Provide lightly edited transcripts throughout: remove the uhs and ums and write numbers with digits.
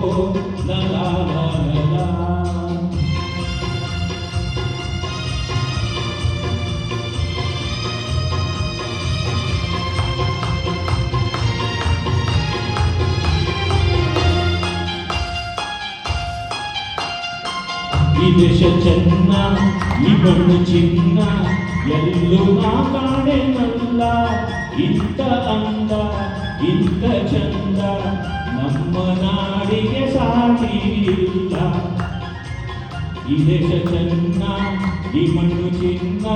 la la la la la. ಈ ದೇಶ ಚೆನ್ನ, ಈ ಮಣ್ಣು ಚಿನ್ನ, ಎಲ್ಲೂ ನಾ ಕಾಣೆನಲ್ಲ. ಇಂಥ ಅಂದ, ಇಂಥ ಚಂದ ನಮ್ಮ ನಾಡಿಗೆ ಸಾಟಿ ಇಲ್ಲ. ಈ ದೇಶ ಚೆನ್ನ, ಈ ಮಣ್ಣು ಚಿನ್ನ,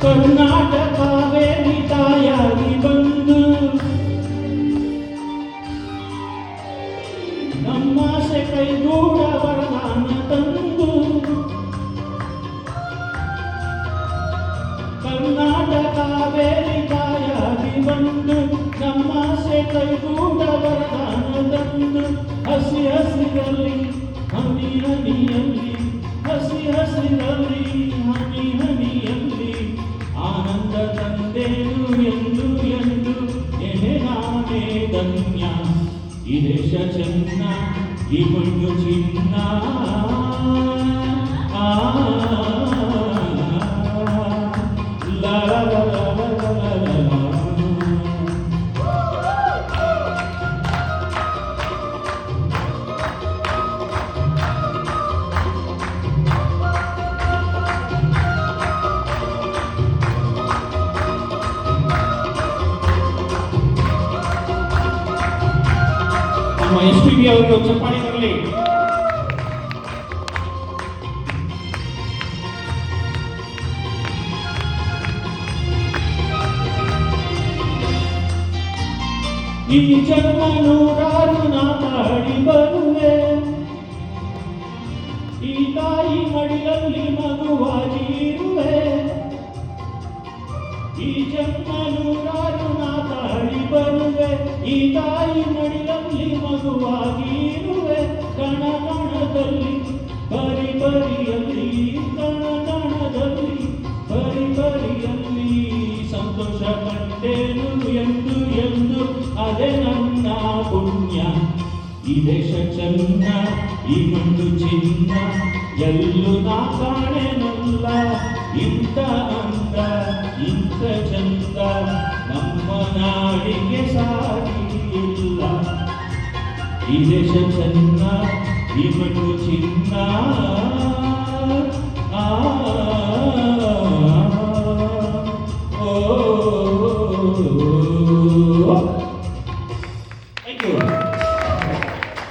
ಕರ್ನಾಟಕವೇ ತಾಯಾಗಿ ಬಂದು ನಮ್ಮಾಸೆ ಕೈಗೂಡ ವರದಾನ ತಂದು. ಕರ್ನಾಟಕವೇ ತಾಯಾಗಿ ಬಂದು ನಮ್ಮಾಸೆ ಕೈಗೂಡ ವರದಾನ ತಂದು. ಹಸಿ ಹಸಿರಲ್ಲಿ ಹನಿ ಹನಿಯಲ್ಲಿ, ಹಸಿ ಹಸಿರಲ್ಲಿ ಹನಿ ಹನಿಯಲ್ಲಿ ಆನಂದ ತಂದೇನು ಎಂದು ಎಂದು ನಾನೇ ಧನ್ಯ. ಈ ದೇಶ ಚೆನ್ನ, ಈ ಮಣ್ಣು ಚಿನ್ನ, ನಮ್ಮ SPB ಅವರು ಚಪ್ಪಾಳೆ ಬರಲಿ. ಈ ಜನ್ಮ ನೂರಾರು ನಾತಾಡಿ ಬರುವೆ, ಈ ತಾಯಿ ಮಡಿಲಲ್ಲಿ ಮಗುವಾಗಿ ಇರುವೆ. ಈ ಜನ್ಮ ನೂರಾರು ನಾತಾಡಿ ಬರುವೆ, ಈ ತಾಯಿ ಮಡಿಲಲ್ಲಿ ಮಗುವಾಗಿ ಇರುವೆ. ಕಣ ಕಣದಲ್ಲಿ ಬರಿ ಬರಿಯಲ್ಲಿ, ಕಣ ಕಣದಲ್ಲಿ ಬರಿ ಬರಿಯಲ್ಲಿ ಸಂತೋಷ ಕಂಡೇನು ಎಂದು ಎಂದು ಅದೇ ನನ್ನ ಪುಣ್ಯ. ಈ ದೇಶ ಚೆನ್ನ, ಈ ಮಣ್ಣು ಚಿನ್ನ, ಎಲ್ಲೂ ನಾ ಕಾಣೆನಲ್ಲ. ಇಂಥ ಅಂದ, ಇಂಥ ಚಂದ ನಮ್ಮ ನಾಡಿಗೆ ಸಾಟಿ ಇಲ್ಲ. ಈ ದೇಶ ಚೆನ್ನ, ಈ ಮಣ್ಣು ಚಿನ್ನ.